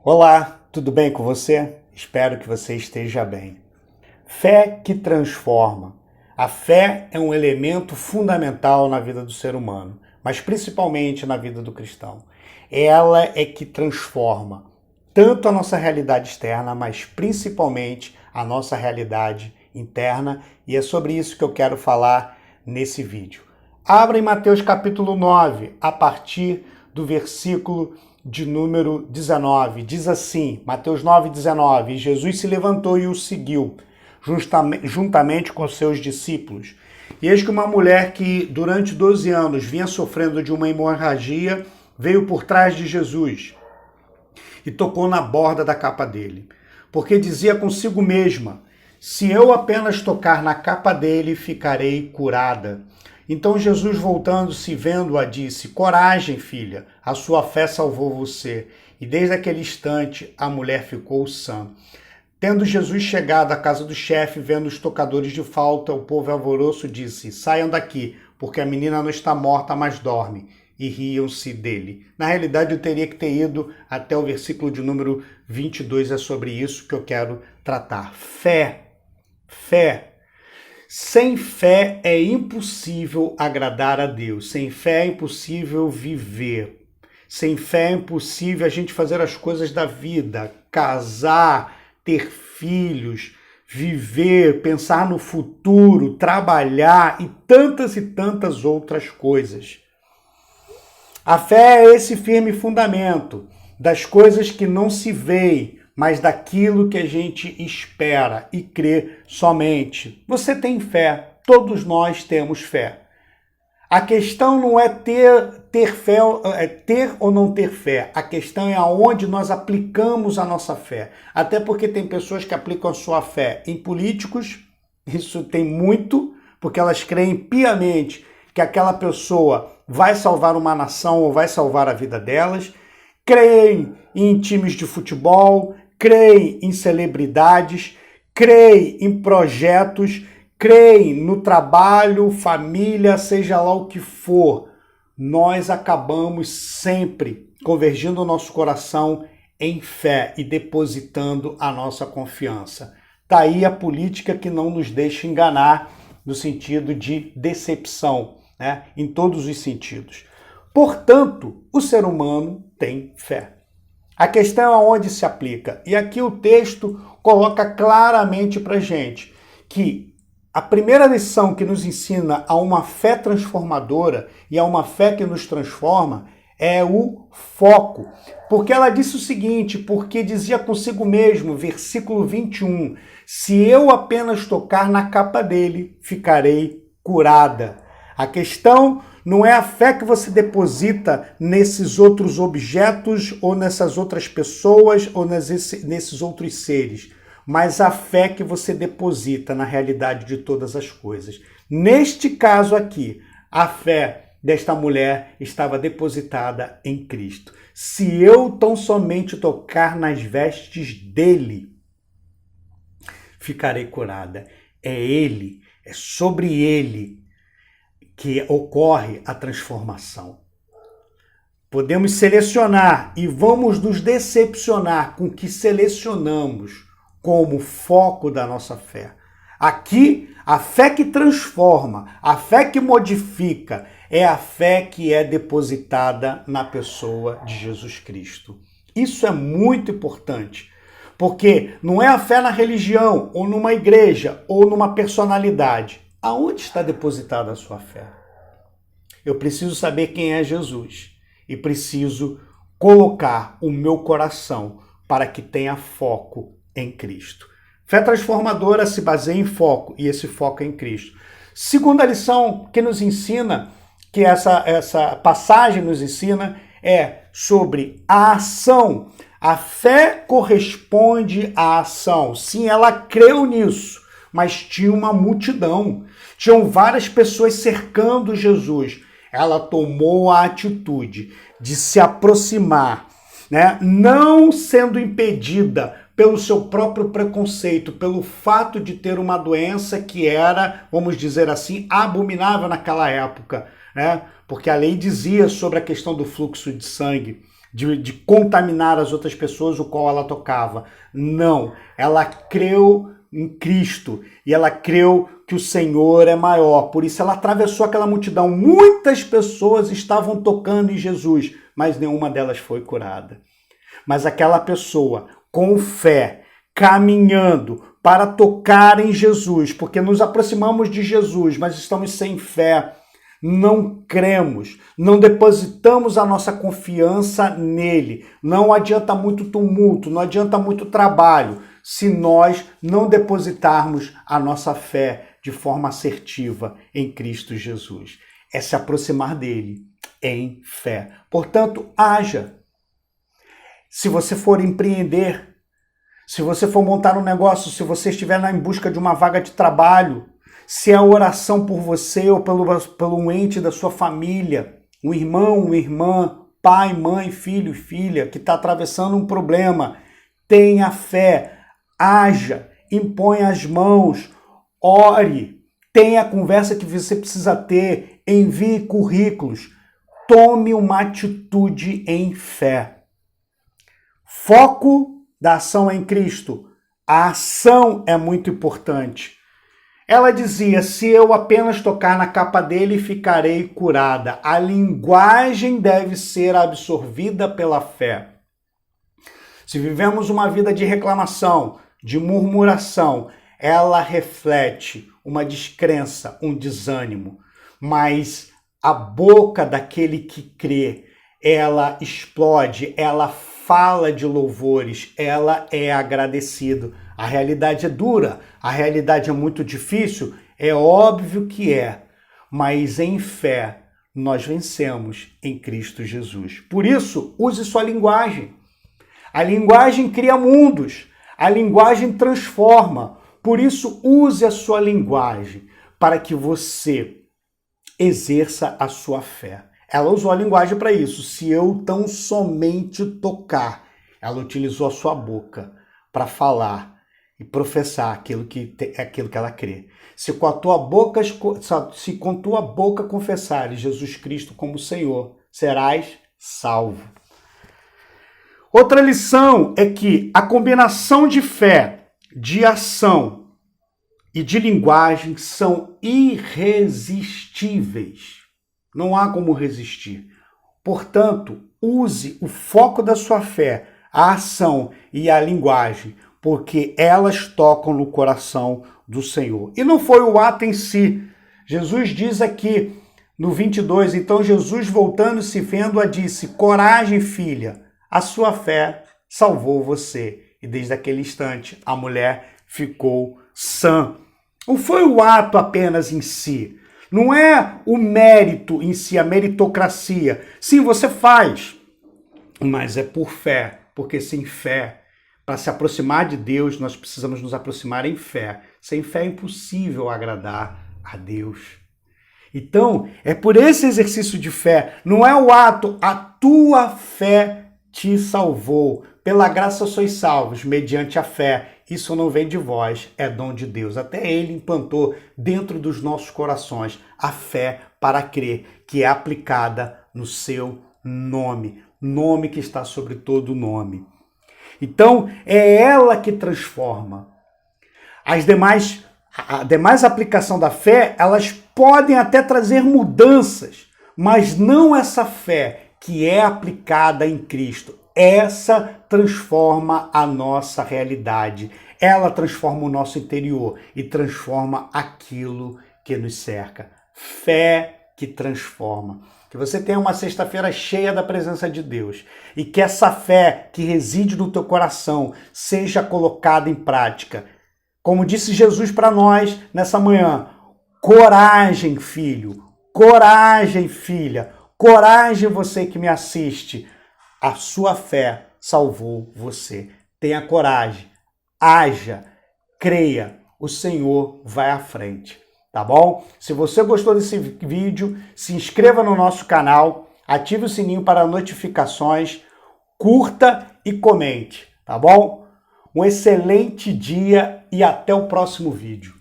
Olá, tudo bem com você? Espero que você esteja bem. Fé que transforma. A fé é um elemento fundamental na vida do ser humano, mas principalmente na vida do cristão. Ela é que transforma tanto a nossa realidade externa, mas principalmente a nossa realidade interna, e é sobre isso que eu quero falar nesse vídeo. Abra em Mateus capítulo 9, a partir do versículo de número 19, diz assim, Mateus 9, 19, e Jesus se levantou e o seguiu, juntamente com seus discípulos. E eis que uma mulher que durante 12 anos vinha sofrendo de uma hemorragia, veio por trás de Jesus e tocou na borda da capa dele, porque dizia consigo mesma, se eu apenas tocar na capa dele, ficarei curada. Então Jesus, voltando-se e vendo-a, disse, coragem, filha, a sua fé salvou você. E desde aquele instante a mulher ficou sã. Tendo Jesus chegado à casa do chefe, vendo os tocadores de flauta, o povo alvoroço disse, saiam daqui, porque a menina não está morta, mas dorme. E riam-se dele. Na realidade, eu teria que ter ido até o versículo de número 22, é sobre isso que eu quero tratar. Fé. Fé. Sem fé é impossível agradar a Deus. Sem fé é impossível viver. Sem fé é impossível a gente fazer as coisas da vida, casar, ter filhos, viver, pensar no futuro, trabalhar e tantas outras coisas. A fé é esse firme fundamento das coisas que não se veem, mas daquilo que a gente espera e crê somente. Você tem fé, todos nós temos fé. A questão não é ter fé, ter ou não ter fé. A questão é aonde nós aplicamos a nossa fé. Até porque tem pessoas que aplicam a sua fé em políticos, isso tem muito, porque elas creem piamente que aquela pessoa vai salvar uma nação ou vai salvar a vida delas, creem em times de futebol, creem em celebridades, creem em projetos, creem no trabalho, família, seja lá o que for. Nós acabamos sempre convergindo o nosso coração em fé e depositando a nossa confiança. Tá aí a política que não nos deixa enganar no sentido de decepção, né? Em todos os sentidos. Portanto, o ser humano tem fé. A questão é aonde se aplica. E aqui o texto coloca claramente para a gente que a primeira lição que nos ensina a uma fé transformadora e a uma fé que nos transforma é o foco. Porque ela disse o seguinte, porque dizia consigo mesmo, versículo 21, se eu apenas tocar na capa dele, ficarei curada. A questão não é a fé que você deposita nesses outros objetos ou nessas outras pessoas ou nesses outros seres, mas a fé que você deposita na realidade de todas as coisas. Neste caso aqui, a fé desta mulher estava depositada em Cristo. Se eu tão somente tocar nas vestes dele, ficarei curada. É ele, é sobre ele que ocorre a transformação. Podemos selecionar e vamos nos decepcionar com o que selecionamos como foco da nossa fé. Aqui, a fé que transforma, a fé que modifica, é a fé que é depositada na pessoa de Jesus Cristo. Isso é muito importante, porque não é a fé na religião, ou numa igreja, ou numa personalidade. Aonde está depositada a sua fé? Eu preciso saber quem é Jesus e preciso colocar o meu coração para que tenha foco em Cristo. Fé transformadora se baseia em foco e esse foco é em Cristo. Segunda lição que nos ensina, que essa passagem nos ensina, é sobre a ação. A fé corresponde à ação. Sim, ela creu nisso, mas tinha uma multidão. Tinham várias pessoas cercando Jesus. Ela tomou a atitude de se aproximar, né? Não sendo impedida pelo seu próprio preconceito, pelo fato de ter uma doença que era, vamos dizer assim, abominável naquela época, né? Porque a lei dizia sobre a questão do fluxo de sangue. de contaminar as outras pessoas o qual ela tocava. Não, ela creu em Cristo e ela creu que o Senhor é maior. Por isso ela atravessou aquela multidão. Muitas pessoas estavam tocando em Jesus, mas nenhuma delas foi curada. Mas aquela pessoa, com fé, caminhando para tocar em Jesus, porque nos aproximamos de Jesus, mas estamos sem fé, não cremos, não depositamos a nossa confiança nele. Não adianta muito tumulto, não adianta muito trabalho, se nós não depositarmos a nossa fé de forma assertiva em Cristo Jesus. É se aproximar dele em fé. Portanto, haja. Se você for empreender, se você for montar um negócio, se você estiver em busca de uma vaga de trabalho, se é oração por você ou pelo um ente da sua família, um irmão, uma irmã, pai, mãe, filho, filha, que está atravessando um problema, tenha fé, haja, imponha as mãos, ore, tenha a conversa que você precisa ter, envie currículos, tome uma atitude em fé. Foco da ação em Cristo. A ação é muito importante. Ela dizia, se eu apenas tocar na capa dele, ficarei curada. A linguagem deve ser absorvida pela fé. Se vivemos uma vida de reclamação, de murmuração, ela reflete uma descrença, um desânimo. Mas a boca daquele que crê, ela explode, ela fala de louvores, ela é agradecido. A realidade é dura, a realidade é muito difícil, é óbvio que é, mas em fé nós vencemos em Cristo Jesus. Por isso, use sua linguagem. A linguagem cria mundos, a linguagem transforma. Por isso, use a sua linguagem para que você exerça a sua fé. Ela usou a linguagem para isso. Se eu tão somente tocar, ela utilizou a sua boca para falar e professar aquilo que ela crê. Se com tua boca confessares Jesus Cristo como Senhor, serás salvo. Outra lição é que a combinação de fé, de ação e de linguagem são irresistíveis. Não há como resistir. Portanto, use o foco da sua fé, a ação e a linguagem, porque elas tocam no coração do Senhor. E não foi o ato em si. Jesus diz aqui no 22, então Jesus voltando-se vendo-a disse, coragem, filha, a sua fé salvou você. E desde aquele instante a mulher ficou sã. Não foi o ato apenas em si. Não é o mérito em si, a meritocracia. Sim, você faz, mas é por fé, porque sem fé, para se aproximar de Deus, nós precisamos nos aproximar em fé. Sem fé é impossível agradar a Deus. Então, é por esse exercício de fé, não é o ato, a tua fé te salvou. Pela graça sois salvos, mediante a fé. Isso não vem de vós, é dom de Deus. Até Ele implantou dentro dos nossos corações a fé para crer, que é aplicada no seu nome. Nome que está sobre todo nome. Então, é ela que transforma. A demais aplicação da fé, elas podem até trazer mudanças, mas não essa fé que é aplicada em Cristo. Essa transforma a nossa realidade. Ela transforma o nosso interior e transforma aquilo que nos cerca. Fé que transforma. Que você tenha uma sexta-feira cheia da presença de Deus e que essa fé que reside no teu coração seja colocada em prática. Como disse Jesus para nós nessa manhã, coragem, filho, coragem, filha, coragem você que me assiste. A sua fé salvou você. Tenha coragem, haja, creia, o Senhor vai à frente. Tá bom? Se você gostou desse vídeo, se inscreva no nosso canal, ative o sininho para notificações, curta e comente, tá bom? Um excelente dia e até o próximo vídeo.